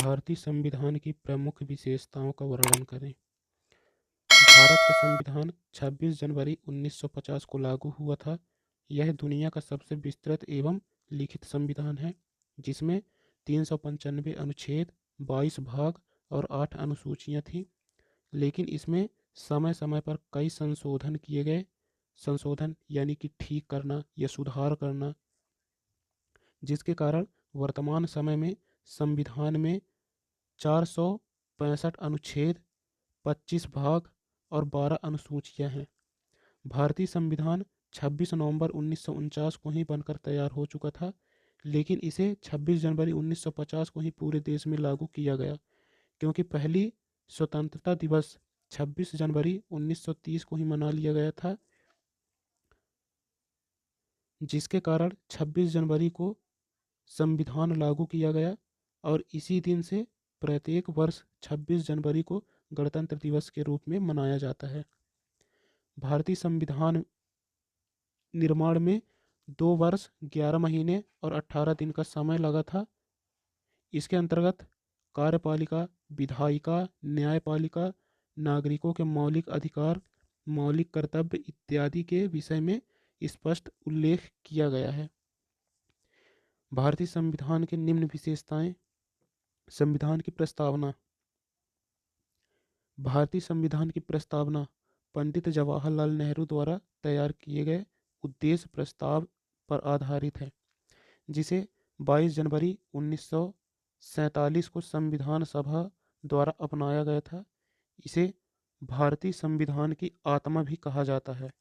भारतीय संविधान की प्रमुख विशेषताओं का वर्णन करें। भारत का संविधान 26 जनवरी 1950 को लागू हुआ था। यह दुनिया का सबसे विस्तृत एवं लिखित संविधान है, जिसमें 395 अनुच्छेद, 22 भाग और 8 अनुसूचियां थीं। लेकिन इसमें समय समय पर कई संशोधन किए गए। संशोधन यानी कि ठीक करना या सुधार करना, जिसके कारण वर्तमान समय में संविधान में 465 अनुच्छेद, 25 भाग और 12 अनुसूचियां हैं। भारतीय संविधान 26 नवंबर 1949 को ही बनकर तैयार हो चुका था, लेकिन इसे 26 जनवरी 1950 को ही पूरे देश में लागू किया गया, क्योंकि पहली स्वतंत्रता दिवस 26 जनवरी 1930 को ही मना लिया गया था, जिसके कारण 26 जनवरी को संविधान लागू किया गया और इसी दिन से प्रत्येक वर्ष 26 जनवरी को गणतंत्र दिवस के रूप में मनाया जाता है। भारतीय संविधान निर्माण में 2 वर्ष 11 महीने और 18 दिन का समय लगा था। इसके अंतर्गत कार्यपालिका, विधायिका, न्यायपालिका, नागरिकों के मौलिक अधिकार, मौलिक कर्तव्य इत्यादि के विषय में स्पष्ट उल्लेख किया गया है। भारतीय संविधान के निम्न विशेषताएं। संविधान की प्रस्तावना। भारतीय संविधान की प्रस्तावना पंडित जवाहरलाल नेहरू द्वारा तैयार किए गए उद्देश्य प्रस्ताव पर आधारित है, जिसे 22 जनवरी 1947 को संविधान सभा द्वारा अपनाया गया था। इसे भारतीय संविधान की आत्मा भी कहा जाता है।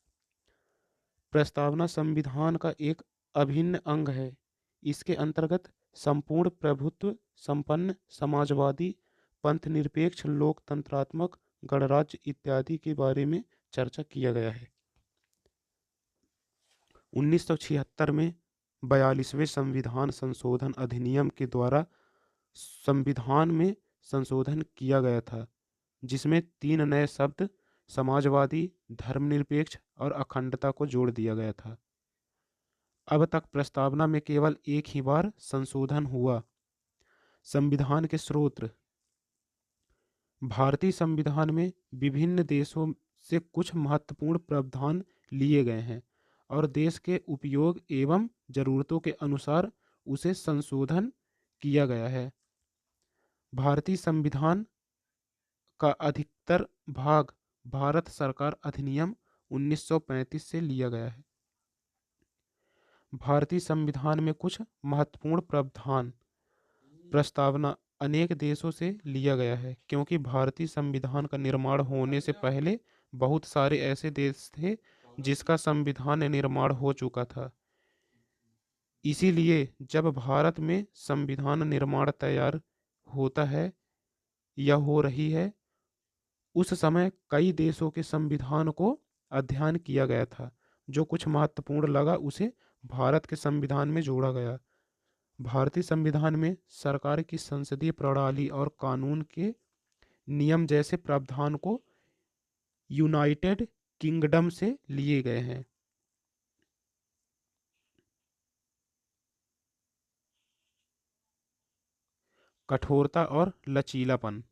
प्रस्तावना संविधान का एक अभिन्न अंग है। इसके अंतर्गत संपूर्ण प्रभुत्व संपन्न समाजवादी, पंथनिरपेक्ष, लोकतंत्रात्मक गणराज्य इत्यादि के बारे में चर्चा किया गया है। 1976 में 42वें संविधान संशोधन अधिनियम के द्वारा संविधान में संशोधन किया गया था, जिसमें 3 नए शब्द समाजवादी, धर्मनिरपेक्ष और अखंडता को जोड़ दिया गया था। अब तक प्रस्तावना में केवल एक ही बार संशोधन हुआ। संविधान के स्रोत। भारतीय संविधान में विभिन्न देशों से कुछ महत्वपूर्ण प्रावधान लिए गए हैं और देश के उपयोग एवं जरूरतों के अनुसार उसे संशोधन किया गया है। भारतीय संविधान का अधिकतर भाग भारत सरकार अधिनियम 1935 से लिया गया है। भारतीय संविधान में कुछ महत्वपूर्ण प्रावधान। प्रस्तावना अनेक देशों से लिया गया है, क्योंकि भारतीय संविधान का निर्माण होने से पहले बहुत सारे ऐसे देश थे जिसका संविधान निर्माण हो चुका था। इसीलिए जब भारत में संविधान निर्माण तैयार होता है या हो रही है, उस समय कई देशों के संविधान को अध्ययन किया गया था। जो कुछ महत्वपूर्ण लगा उसे भारत के संविधान में जोड़ा गया। भारतीय संविधान में सरकार की संसदीय प्रणाली और कानून के नियम जैसे प्रावधान को यूनाइटेड किंगडम से लिए गए हैं। कठोरता और लचीलापन।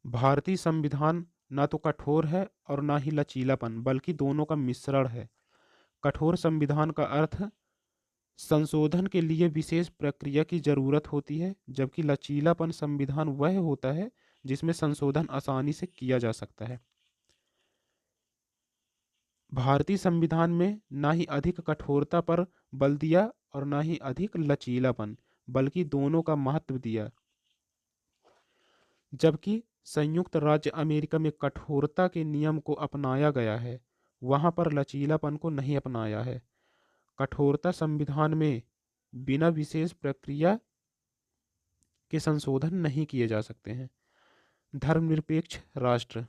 भारतीय संविधान न तो कठोर है और न ही लचीलापन, बल्कि दोनों का मिश्रण है। कठोर संविधान का अर्थ संशोधन के लिए विशेष प्रक्रिया की जरूरत होती है, जबकि लचीलापन संविधान वह होता है जिसमें संशोधन आसानी से किया जा सकता है। भारतीय संविधान में न ही अधिक कठोरता पर बल दिया और न ही अधिक लचीलापन, बल्कि दोनों का महत्व दिया। जबकि संयुक्त राज्य अमेरिका में कठोरता के नियम को अपनाया गया है, वहां पर लचीलापन को नहीं अपनाया है। कठोरता संविधान में बिना विशेष प्रक्रिया के संशोधन नहीं किए जा सकते हैं। धर्मनिरपेक्ष राष्ट्र।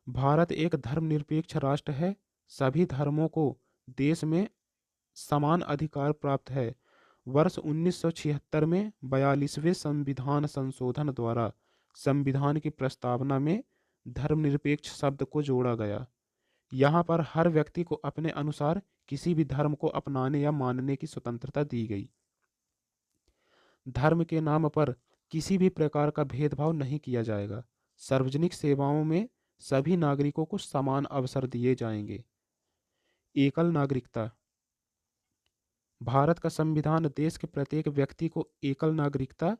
भारत एक धर्मनिरपेक्ष राष्ट्र है। सभी धर्मों को देश में समान अधिकार प्राप्त है। वर्ष 1976 में 42वें संविधान संशोधन द्वारा संविधान की प्रस्तावना में धर्मनिरपेक्ष शब्द को जोड़ा गया, यहाँ पर हर व्यक्ति को अपने अनुसार किसी भी धर्म को अपनाने या मानने की स्वतंत्रता दी गई। धर्म के नाम पर किसी भी प्रकार का भेदभाव नहीं किया जाएगा। सार्वजनिक सेवाओं में सभी नागरिकों को समान अवसर दिए जाएंगे। एकल नागरिकता। भारत का संविधान देश के प्रत्येक व्यक्ति को एकल नागरिकता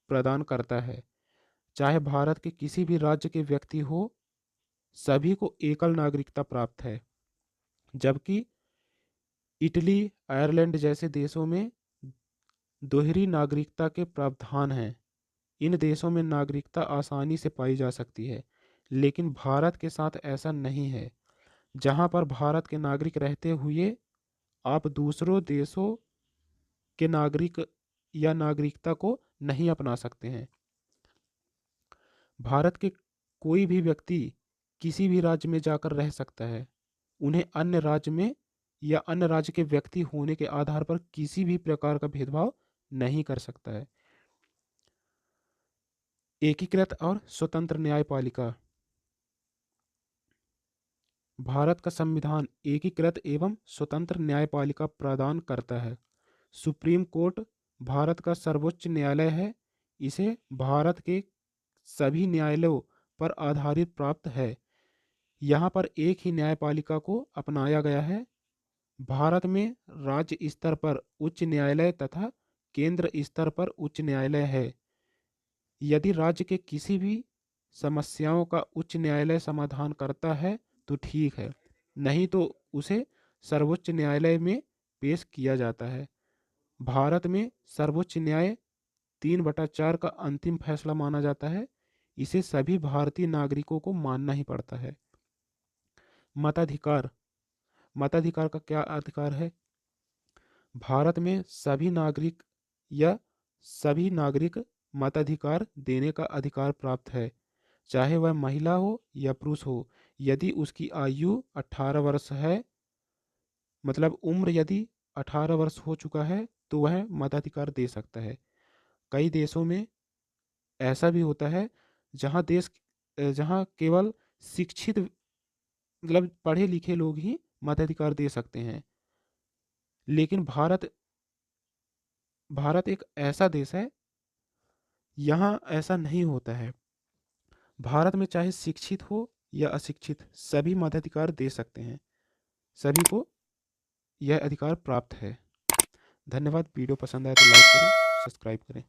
प्रदान करता है। चाहे भारत के किसी भी राज्य के व्यक्ति हो, सभी को एकल नागरिकता प्राप्त है। जबकि इटली, आयरलैंड जैसे देशों में दोहरी नागरिकता के प्रावधान हैं। इन देशों में नागरिकता आसानी से पाई जा सकती है, लेकिन भारत के साथ ऐसा नहीं है, जहां पर भारत के नागरिक रहते हुए आप दूसरों देशों के नागरिक या नागरिकता को नहीं अपना सकते हैं। भारत के कोई भी व्यक्ति किसी भी राज्य में जाकर रह सकता है। उन्हें अन्य राज्य में या अन्य राज्य के व्यक्ति होने के आधार पर किसी भी प्रकार का भेदभाव नहीं कर सकता है। एकीकृत और स्वतंत्र न्यायपालिका। भारत का संविधान एकीकृत एवं स्वतंत्र न्यायपालिका प्रदान करता है। सुप्रीम कोर्ट भारत का सर्वोच्च न्यायालय है। इसे भारत के सभी न्यायालयों पर आधारित प्राप्त है। यहाँ पर एक ही न्यायपालिका को अपनाया गया है। भारत में राज्य स्तर पर उच्च न्यायालय तथा केंद्र स्तर पर उच्च न्यायालय है। यदि राज्य के किसी भी समस्याओं का उच्च न्यायालय समाधान करता है तो ठीक है, नहीं तो उसे सर्वोच्च न्यायालय में पेश किया जाता है। भारत में सर्वोच्च न्याय 3/4 का अंतिम फैसला माना जाता है। इसे सभी भारतीय नागरिकों को मानना ही पड़ता है। मताधिकार। मताधिकार का क्या अधिकार है? भारत में सभी नागरिक मताधिकार देने का अधिकार प्राप्त है, चाहे वह महिला हो या पुरुष हो। यदि उसकी आयु 18 वर्ष है, मतलब उम्र यदि 18 वर्ष हो चुका है, तो वह मताधिकार दे सकता है। कई देशों में ऐसा भी होता है जहाँ केवल शिक्षित, मतलब पढ़े लिखे लोग ही मताधिकार दे सकते हैं। लेकिन भारत एक ऐसा देश है, यहाँ ऐसा नहीं होता है। भारत में चाहे शिक्षित हो या अशिक्षित, सभी मताधिकार दे सकते हैं। सभी को यह अधिकार प्राप्त है। धन्यवाद। वीडियो पसंद आए तो लाइक करें, सब्सक्राइब करें।